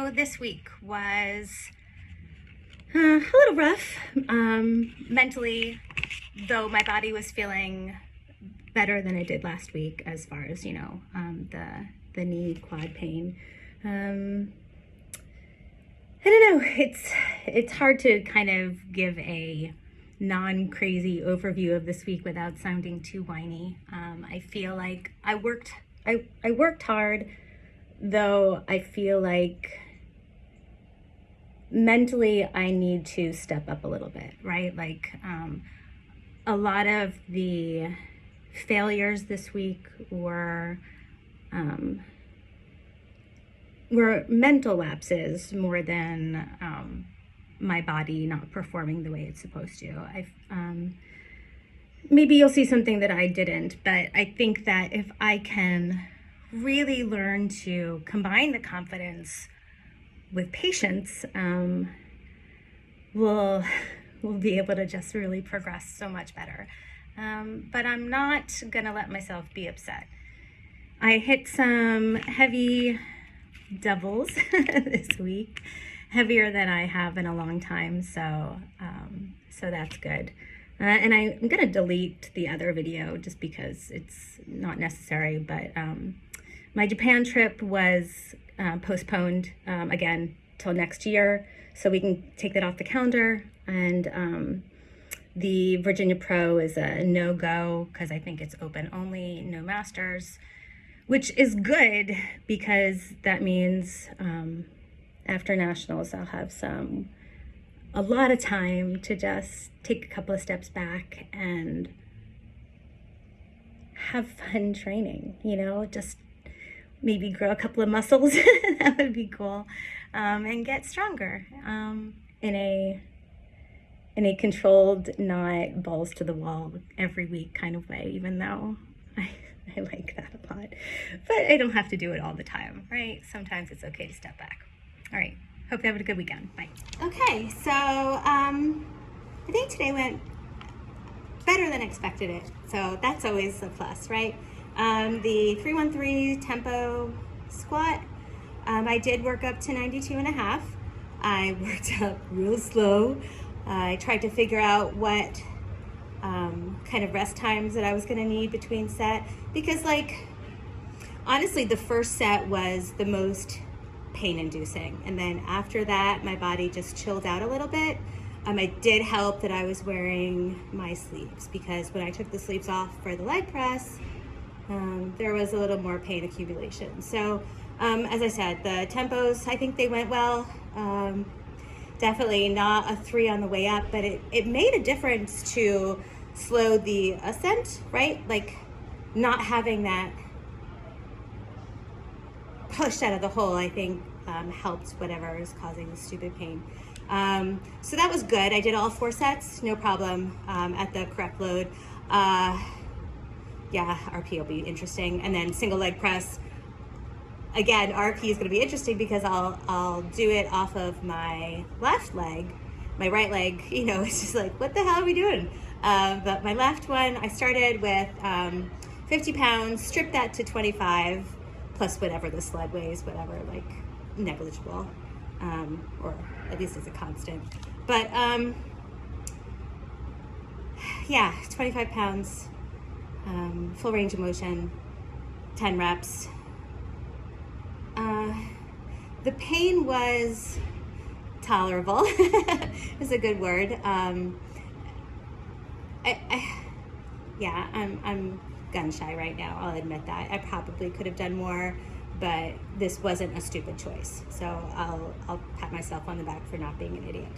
So this week was a little rough mentally, though my body was feeling better than it did last week as far as, the knee quad pain. I don't know, it's hard to kind of give a non-crazy overview of this week without sounding too whiny. I feel like I worked hard, though I feel like mentally I need to step up a little bit, right? Like a lot of the failures this week were mental lapses more than my body not performing the way it's supposed to. Maybe you'll see something that I didn't, but I think that if I can really learn to combine the confidence with patience, we'll be able to just really progress so much better. But I'm not gonna let myself be upset. I hit some heavy doubles this week, heavier than I have in a long time, so that's good. And I'm gonna delete the other video just because it's not necessary, but my Japan trip was postponed again till next year, so we can take that off the calendar. And the Virginia Pro is a no-go because I think it's open only, no masters, which is good because that means after nationals I'll have a lot of time to just take a couple of steps back and have fun training, just maybe grow a couple of muscles. That would be cool. And get stronger in a controlled, not balls to the wall every week kind of way, even though I like that a lot. But I don't have to do it all the time, right? Sometimes it's okay to step back. All right. Hope you have a good weekend. Bye. Okay, so I think today went better than expected it. So that's always a plus, right? The 313 tempo squat, I did work up to 92.5. I worked up real slow. I tried to figure out what kind of rest times that I was gonna need between set, because honestly, the first set was the most pain-inducing, and then after that my body just chilled out a little bit. It did help that I was wearing my sleeves, because when I took the sleeves off for the leg press, there was a little more pain accumulation. So as I said, the tempos, I think they went well. Definitely not a 3 on the way up, but it made a difference to slow the ascent, right? Like not having that pushed out of the hole, I think helped whatever is causing the stupid pain. So that was good. I did all 4 sets, no problem, at the correct load. Yeah, RP will be interesting. And then single leg press, again, RP is gonna be interesting because I'll do it off of my left leg. My right leg, it's just like, what the hell are we doing? But my left one, I started with 50 pounds, stripped that to 25, plus whatever the sled weighs, whatever, like negligible, or at least it's a constant. But yeah, 25 pounds, full range of motion, 10 reps. The pain was tolerable, is a good word. Yeah, I'm gun shy right now, I'll admit that. I probably could have done more, but this wasn't a stupid choice. So I'll pat myself on the back for not being an idiot.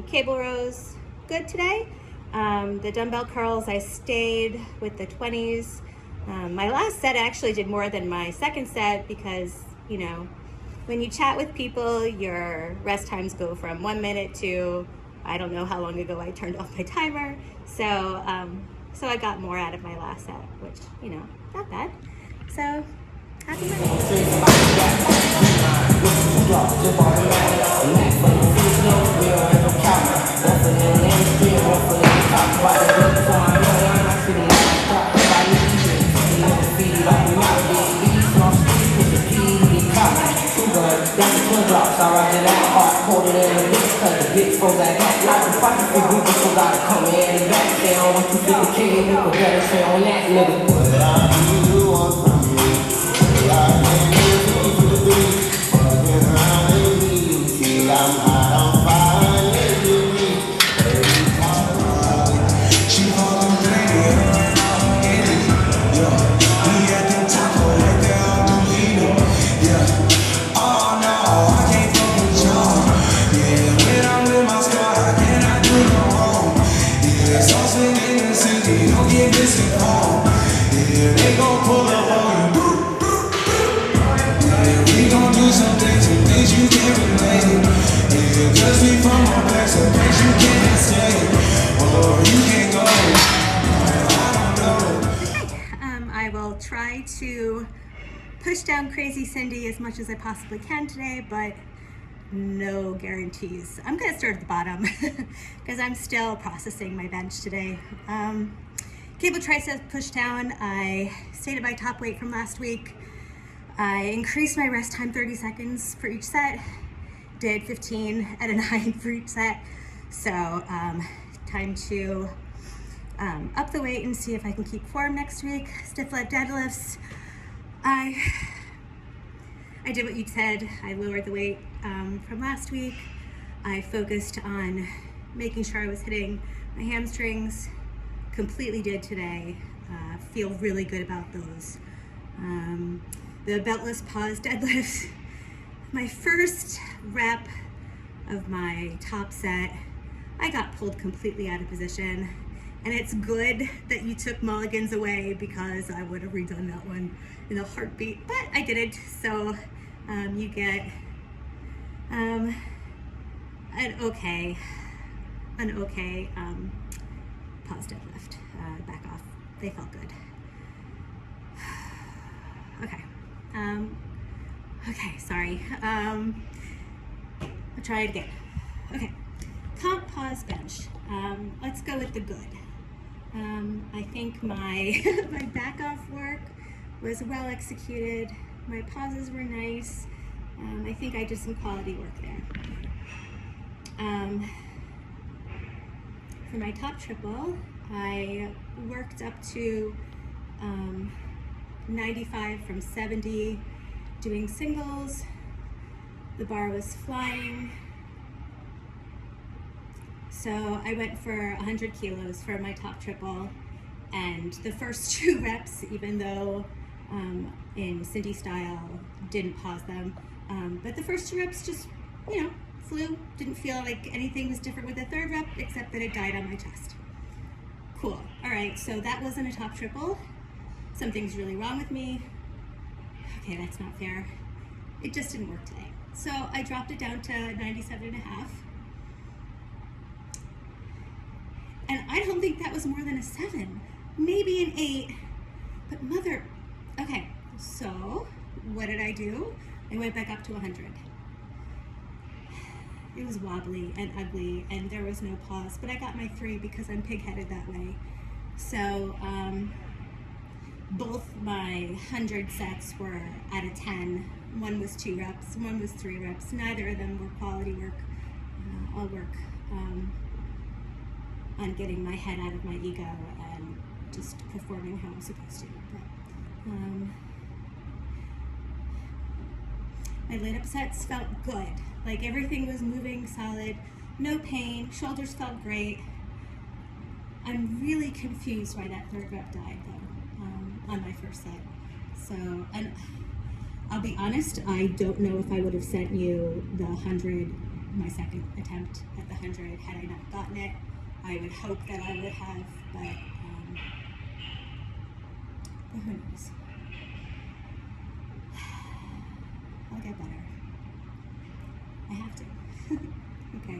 Cable rows, good today. The dumbbell curls, I stayed with the 20s. My last set actually did more than my second set because, when you chat with people, your rest times go from 1 minute to, I don't know how long ago I turned off my timer. So I got more out of my last set, which, not bad. So, happy Monday. say on that, nigga. I will try to push down Crazy Cindy as much as I possibly can today, but no guarantees. I'm gonna start at the bottom because I'm still processing my bench today. Cable tricep push down. I stayed at my top weight from last week. I increased my rest time 30 seconds for each set. Did 15 at a 9 for each set. So time to up the weight and see if I can keep form next week. Stiff leg deadlifts. I did what you said. I lowered the weight from last week. I focused on making sure I was hitting my hamstrings. Completely did today. Feel really good about those. The beltless pause deadlifts. My first rep of my top set, I got pulled completely out of position. And it's good that you took mulligans away because I would have redone that one in a heartbeat, but I didn't. So you get an okay pause deadlift. Back off. They felt good. Okay. Okay, sorry. I'll try it again. Okay. Comp pause bench. Let's go with the good. I think my my back off work was well executed. My pauses were nice. I think I did some quality work there. For my top triple, I worked up to 95 from 70, doing singles. The bar was flying. So I went for 100 kilos for my top triple, and the first 2 reps, even though in Cindy style, didn't pause them, but the first 2 reps just, flew. Didn't feel like anything was different with the 3rd rep, except that it died on my chest. Cool. All right, so that wasn't a top triple. Something's really wrong with me. Okay, that's not fair. It just didn't work today. So I dropped it down to 97.5. And I don't think that was more than a 7, maybe an 8, but mother, okay, so what did I do? I went back up to 100. It was wobbly and ugly and there was no pause, but I got my 3 because I'm pig-headed that way. So both my 100 sets were at a 10. One was 2 reps, one was 3 reps. Neither of them were quality work. I'll work on getting my head out of my ego and just performing how I'm supposed to. But, my lit up sets felt good. Like everything was moving solid, no pain, shoulders felt great. I'm really confused why that 3rd rep died though, on my first set. So, and I'll be honest, I don't know if I would have sent you the 100, my second attempt at the 100 had I not gotten it. I would hope that I would have, but who knows? I'll get better. I have to. Okay.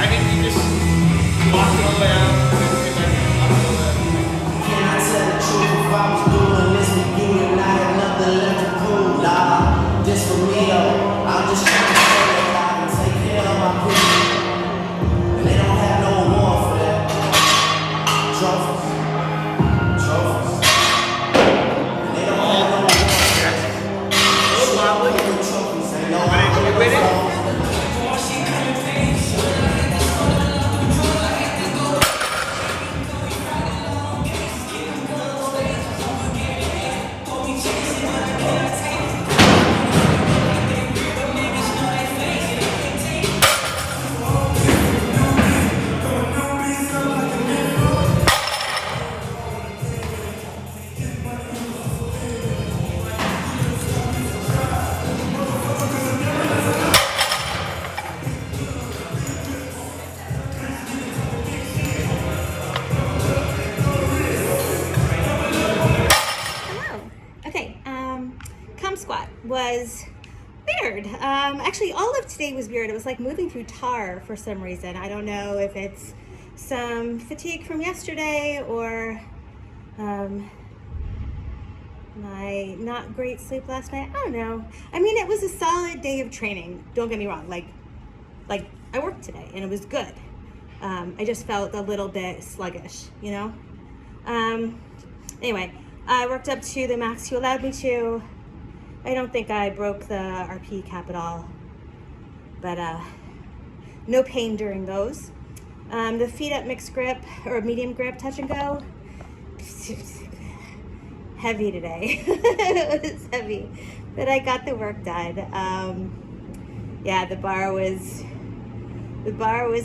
I think you was weird. Actually, all of today was weird. It was like moving through tar for some reason. I don't know if it's some fatigue from yesterday or my not great sleep last night. I don't know. I mean, it was a solid day of training. Don't get me wrong. Like I worked today and it was good. I just felt a little bit sluggish, you know? Anyway, I worked up to the max you allowed me to. I don't think I broke the RP cap at all, but no pain during those. The feet up mixed grip or medium grip touch and go, heavy today. It was heavy, but I got the work done. Yeah, the bar was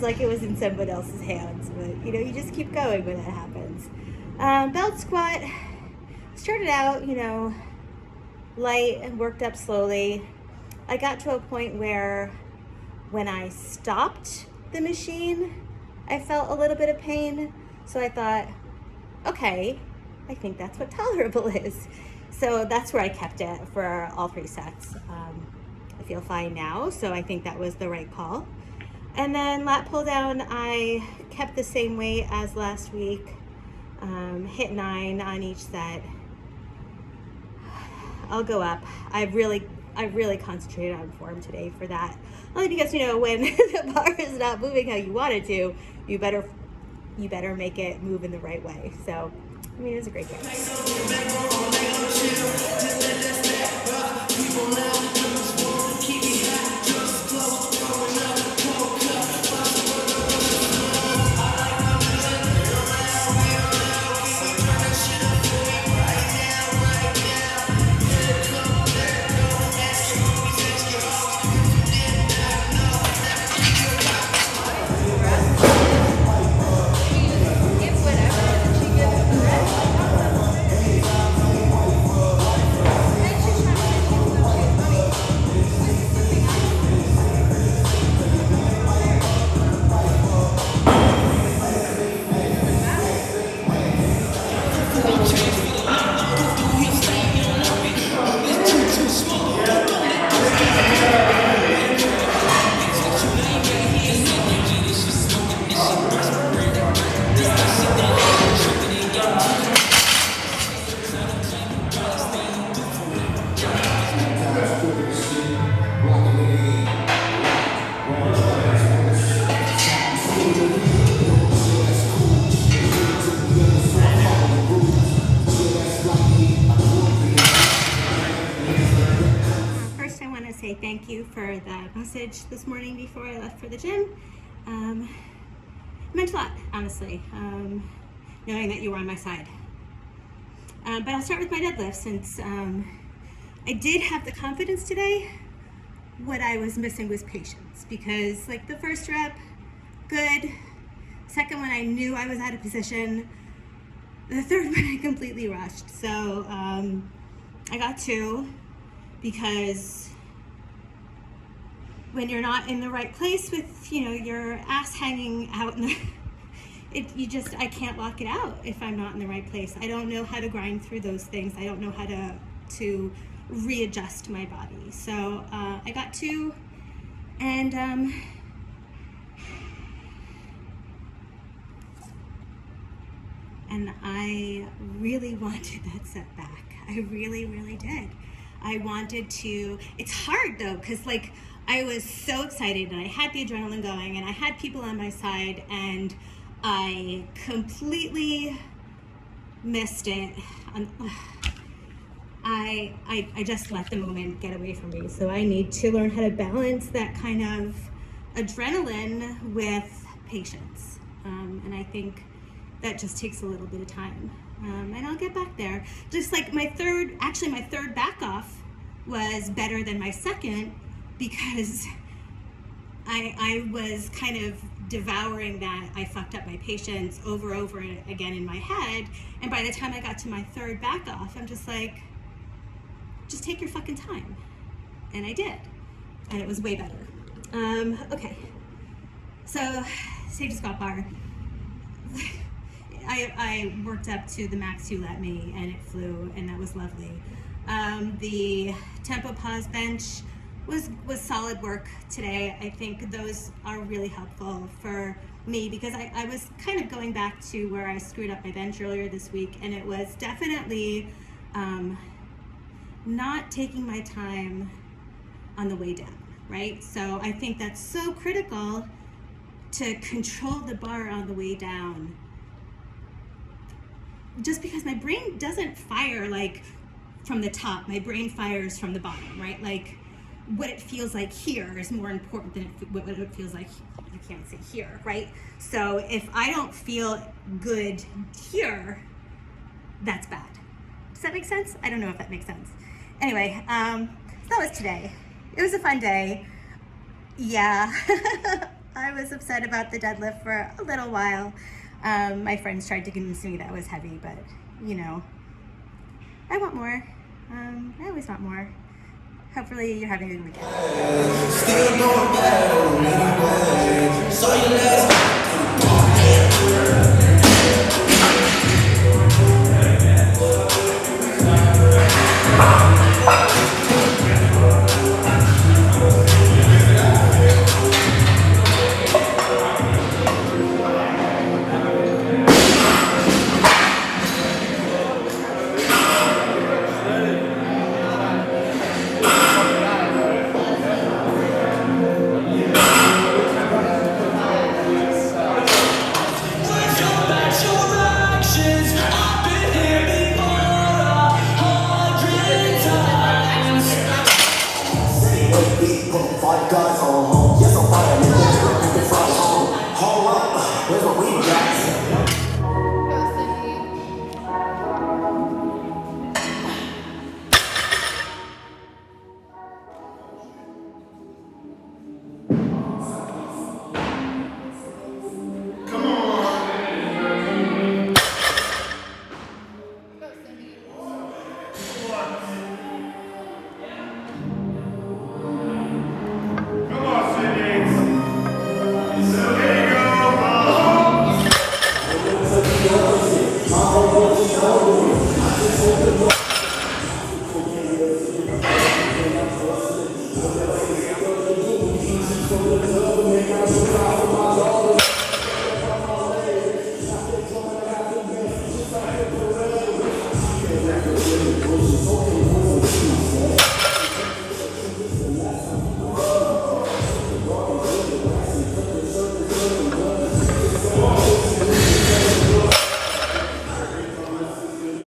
like it was in someone else's hands, but you know, you just keep going when that happens. Belt squat started out, you know, light and worked up slowly. I got to a point where when I stopped the machine, I felt a little bit of pain. So I thought, okay, I think that's what tolerable is. So that's where I kept it for all 3 sets. I feel fine now, so I think that was the right call. And then lat pull down, I kept the same weight as last week. Hit 9 on each set. I'll go up. I really concentrated on form today for that. Only because, you know, when the bar is not moving how you want it to, you better make it move in the right way. So, I mean, it was a great day. Thank you for the message this morning before I left for the gym. It meant a lot, honestly, knowing that you were on my side. But I'll start with my deadlift since I did have the confidence today. What I was missing was patience because, like, the first rep, good. Second one, I knew I was out of position. The third one, I completely rushed. So I got 2 because when you're not in the right place with, you know, your ass hanging out in the, I can't lock it out if I'm not in the right place. I don't know how to grind through those things. I don't know how to readjust my body. So I got 2, and I really wanted that set back. I really did. I wanted to. It's hard though, because like I was so excited and I had the adrenaline going and I had people on my side, and I completely missed it. I just let the moment get away from me. So I need to learn how to balance that kind of adrenaline with patience. And I think that just takes a little bit of time. And I'll get back there. Just like my third back off was better than my second because I was kind of devouring that I fucked up my patience over again in my head. And by the time I got to my third back off, I'm just like, just take your fucking time. And I did. And it was way better. Okay. So, stage squat bar. I worked up to the max you let me, and it flew, and that was lovely. The tempo pause bench was solid work today. I think those are really helpful for me because I was kind of going back to where I screwed up my bench earlier this week, and it was definitely not taking my time on the way down, right? So I think that's so critical to control the bar on the way down. Just because my brain doesn't fire like from the top, my brain fires from the bottom, right? Like what it feels like here is more important than what it feels like, I can't say here, right? So if I don't feel good here, that's bad. Does that make sense? I don't know if that makes sense. Anyway, so that was today. It was a fun day. Yeah, I was upset about the deadlift for a little while. My friends tried to convince me that was heavy, but you know, I want more. I always want more. Hopefully you're having a good weekend. Still going bad on me, saw you last